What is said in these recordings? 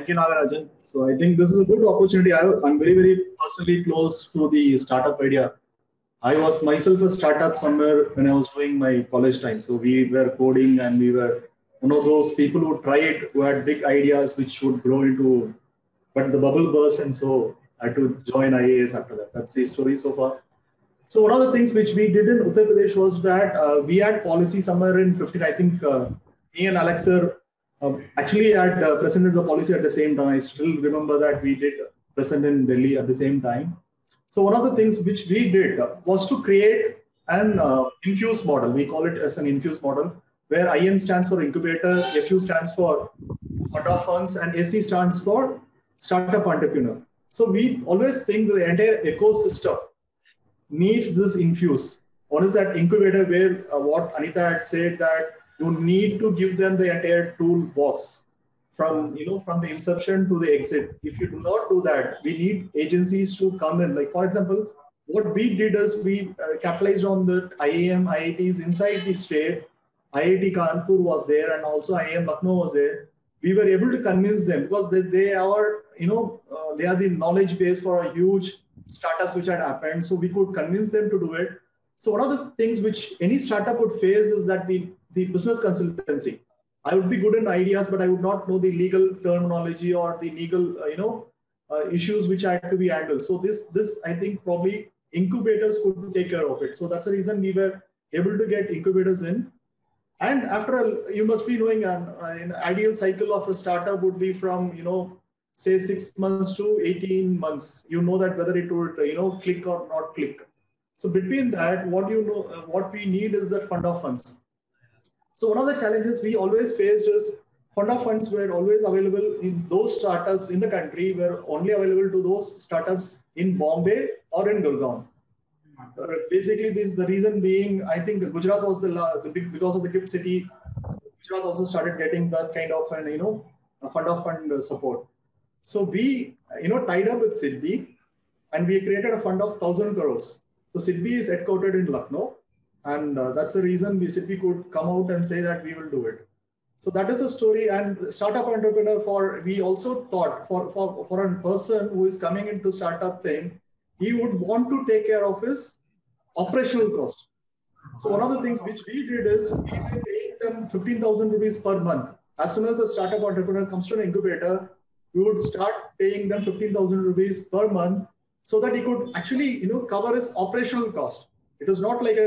Thank you, Nagarajan. So I think this is a good opportunity. I'm very, very personally close to the startup idea. I was myself a startup somewhere when I was doing my college time. So we were coding and we were one of those people who tried, who had big ideas which would grow into, but the bubble burst and so I had to join IAS after that. That's the story so far. So one of the things which we did in Uttar Pradesh was that we had policy somewhere in 15. I think me and Alex sir actually had presented the policy at the same time. I still remember that we did present in Delhi at the same time. So one of the things which we did was to create an infuse model. We call it as an infuse model, where IN stands for incubator, FU stands for fund of funds, and AC stands for startup entrepreneur. So we always think the entire ecosystem needs this infuse. One is that incubator where what Anita had said that you need to give them the entire toolbox from from the inception to the exit. If you do not do that, we need agencies to come in. Like for example, what we did is we capitalized on the IIM, IITs inside the state. IIT Kanpur was there, and also IIM Lucknow was there. We were able to convince them because they are they are the knowledge base for a huge startups which had happened. So we could convince them to do it. So one of the things which any startup would face is that the business consultancy. I would be good in ideas, but I would not know the legal terminology or the legal issues which had to be handled. So this I think probably incubators could take care of it. So that's the reason we were able to get incubators in. And after you must be knowing an ideal cycle of a startup would be from say 6 months to 18 months. You know that whether it would click or not click. So between that, what we need is that fund of funds. So one of the challenges we always faced is fund of funds were always available in those startups in the country were only available to those startups in Bombay or in Gurgaon. Basically, this the reason being I think Gujarat was the big because of the gift city. Gujarat also started getting that kind of an a fund of fund support. So we tied up with SIDBI and we created a fund of 1,000 crores. So SIDBI is headquartered in Lucknow, and that's the reason SIDBI could come out and say that we will do it. So that is the story. And startup entrepreneur we also thought for a person who is coming into startup thing, he would want to take care of his operational cost. So one of the things which we did is we were paying them 15,000 rupees per month. As soon as a startup entrepreneur comes to an incubator, we would start paying them 15,000 rupees per month so that he could actually cover his operational cost. It is not like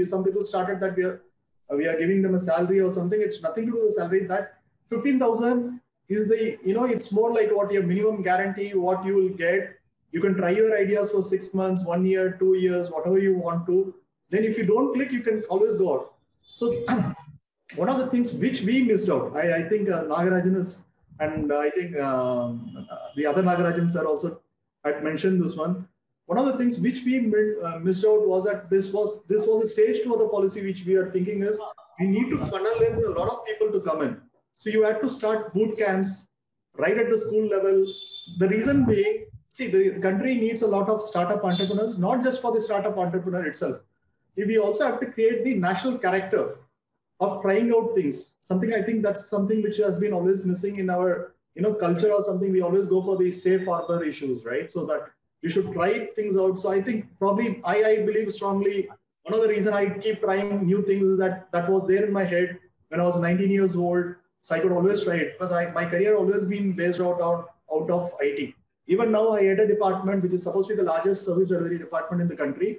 some people started that we are giving them a salary or something. It's nothing to do with salary. That 15,000 is the it's more like what your minimum guarantee, what you will get. You can try your ideas for 6 months, 1 year, 2 years, whatever you want to. Then if you don't click, you can always go out. So one of the things which we missed out, I think Nagarajan is, and I think the other Nagarajan sir also had mentioned this one. One of the things which we missed out was that this was a stage 2 of the policy which we are thinking is we need to funnel in a lot of people to come in. So you have to start boot camps right at the school level. The reason being, see, the country needs a lot of startup entrepreneurs, not just for the startup entrepreneur itself. We also have to create the national character of trying out things. Something I think that's something which has been always missing in our culture or something. We always go for the safe harbor issues, right? So that we should try things out. So I think probably I believe strongly one of the reasons I keep trying new things is that was there in my head when I was 19 years old. So I could always try it because my career always been based out of IT. Even now, I head a department which is supposed to be the largest service delivery department in the country,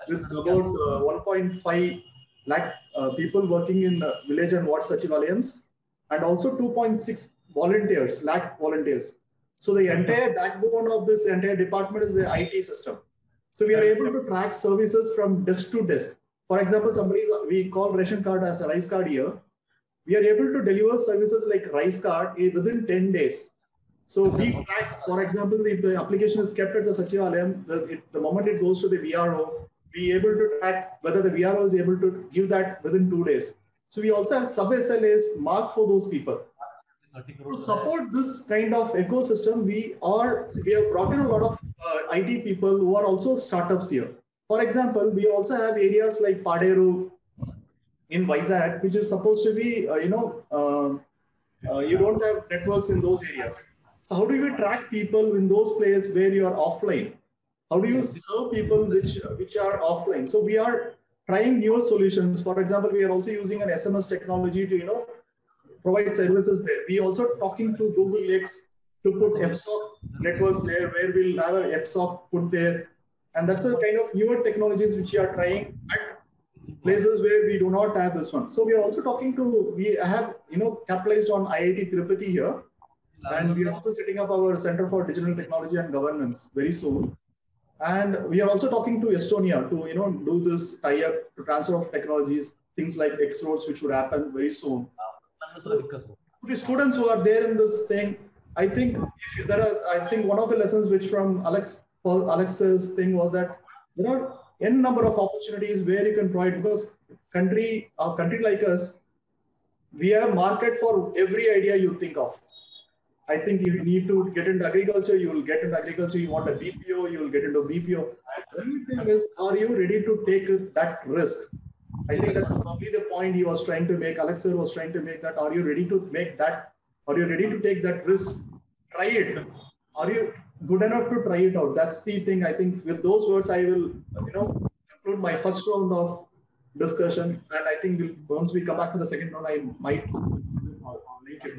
with about 1.5 lakh people working in village and ward sachivalayams, and also 2.6 lakh volunteers. So the entire backbone of this entire department is the IT system. So we are able to track services from desk to desk. For example, we call ration card as a rice card here. We are able to deliver services like rice card within 10 days. So we track, for example, if the application is kept at the Sachivalayam, the moment it goes to the VRO, we are able to track whether the VRO is able to give that within 2 days. So we also have sub-SLAs marked for those people. To support this kind of ecosystem, we have brought in a lot of IT people who are also startups here. For example, we also have areas like Paderu in Vizag, which is supposed to be, You don't have networks in those areas. So how do you track people in those places where you are offline? How do you serve people which are offline? So we are trying newer solutions. For example, we are also using an SMS technology to provide services there. We also talking to Google X to put FSOC networks there, where we'll have a FSOC put there, and that's a kind of newer technologies which we are trying at places where we do not have this one. So we are also talking to, we have capitalized on IIT Tirupati here, and we are also setting up our Center for Digital Technology and Governance very soon. And we are also talking to Estonia to do this tie-up to transfer of technologies, things like X-Roads, which would happen very soon. So, the students who are there in this thing, I think one of the lessons which from Alex's thing was that there are n number of opportunities where you can provide, because a country like us, we have market for every idea you think of. I think you need to get into agriculture, you will get into agriculture. You want a BPO, you will get into BPO. The only thing is, are you ready to take that risk? I think that's probably the point he was trying to make. Alex sir was trying to make that. Are you ready to make that? Are you ready to take that risk? Try it. Are you good enough to try it out? That's the thing. I think with those words, I will conclude my first round of discussion. And I think once we come back to the second round, I might make it.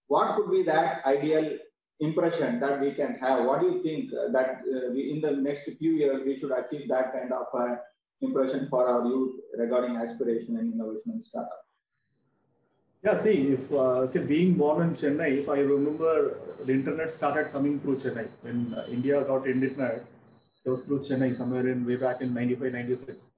What could be that ideal impression that we can have? What do you think that in the next few years we should achieve that kind of impression for our youth regarding aspiration and innovation and startup? Yeah, see, if being born in Chennai, so I remember the internet started coming through Chennai. When India got internet, it was through Chennai somewhere in way back in 95, 96.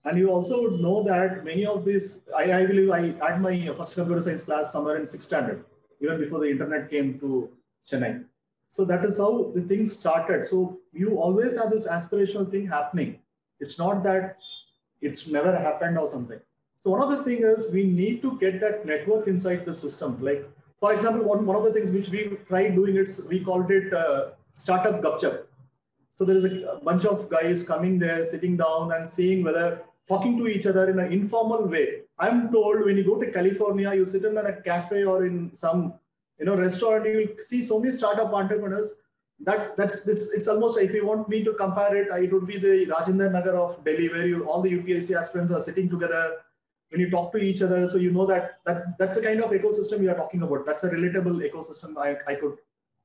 And you also would know that many of these, I believe I had my first computer science class somewhere in 6th standard, even before the internet came to Chennai. So that is how the thing started. So you always have this aspirational thing happening. It's not that it's never happened or something. So one of the things is we need to get that network inside the system. Like, for example, one of the things which we tried doing, we called it Startup Gupchup. So there is a bunch of guys coming there, sitting down and seeing whether talking to each other in an informal way. I'm told when you go to California, you sit in a cafe or in some restaurant, you will see so many startup entrepreneurs. It's almost, if you want me to compare it, it would be the Rajendra Nagar of Delhi, where all the UPSC aspirants are sitting together. When you talk to each other, so you know that's the kind of ecosystem we are talking about. That's a relatable ecosystem I could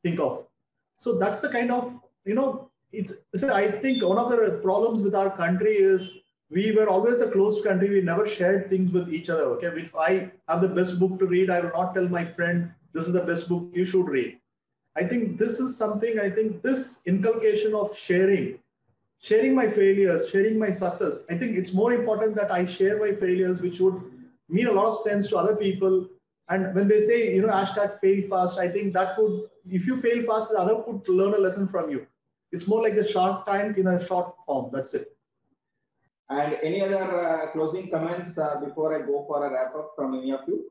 think of. So that's the kind of I think one of the problems with our country is we were always a closed country. We never shared things with each other. Okay, if I have the best book to read, I will not tell my friend this is the best book you should read. I think this is something. I think this inculcation of sharing my failures, sharing my success. I think it's more important that I share my failures, which would mean a lot of sense to other people. And when they say, hashtag fail fast, I think that could, if you fail fast, the other could learn a lesson from you. It's more like the Shark Tank in a short form. That's it. And any other closing comments before I go for a wrap up from any of you?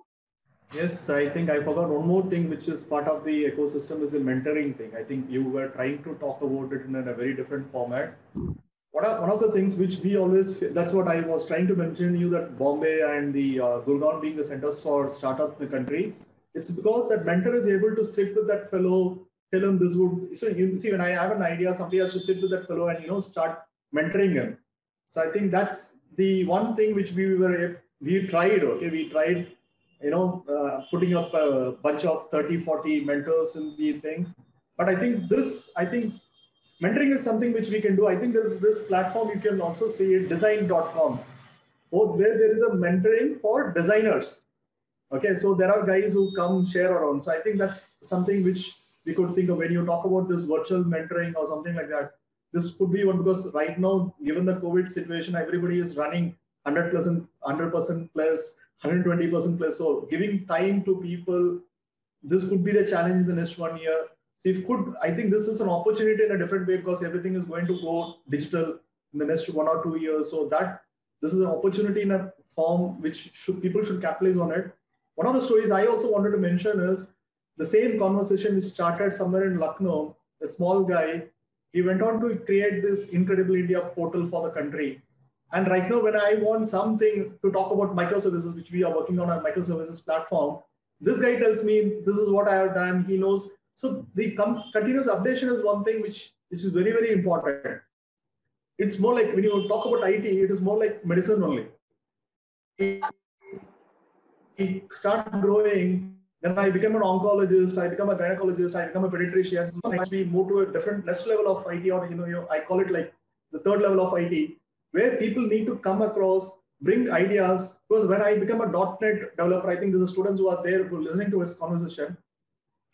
Yes, I think I forgot one more thing, which is part of the ecosystem, is the mentoring thing. I think you were trying to talk about it in a very different format. One of the things which we always, that's what I was trying to mention you, that Bombay and the Gurgaon being the centers for startup in the country, it's because that mentor is able to sit with that fellow, tell him this would, so you see, when I have an idea, somebody has to sit with that fellow and, start mentoring him. So I think that's the one thing which we tried, okay, we tried, putting up a bunch of 30, 40 mentors in the thing. But I think mentoring is something which we can do. I think there's this platform, you can also see it, design.com, where there is a mentoring for designers. Okay, so there are guys who come share around. So I think that's something which we could think of when you talk about this virtual mentoring or something like that. This could be one, because right now, given the COVID situation, everybody is running 100%, 100% plus, 120% plus. So giving time to people, this could be the challenge in the next 1 year. So I think this is an opportunity in a different way, because everything is going to go digital in the next 1 or 2 years. So this is an opportunity in a form which people should capitalize on it. One of the stories I also wanted to mention is the same conversation which started somewhere in Lucknow. A small guy, he went on to create this Incredible India portal for the country. And right now, when I want something to talk about microservices, which we are working on a microservices platform, this guy tells me this is what I have done. He knows. So the continuous updation is one thing which is very, very important. It's more like when you talk about IT, it is more like medicine only. I start growing, then I become an oncologist, I become a gynecologist, I become a pediatrician. We move to a different next level of IT, or I call it like the third level of IT, where people need to come across, bring ideas. Because when I become a .NET developer, I think there's students who are there who are listening to this conversation.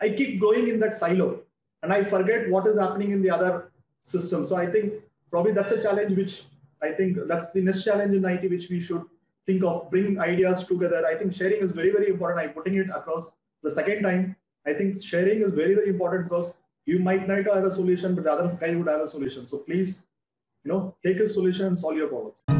I keep going in that silo, and I forget what is happening in the other system. So I think probably that's a challenge which I think that's the next challenge in IT which we should think of, bringing ideas together. I think sharing is very, very important. I'm putting it across the second time. I think sharing is very, very important because you might not have a solution, but the other guy would have a solution. So please, take a solution and solve your problems.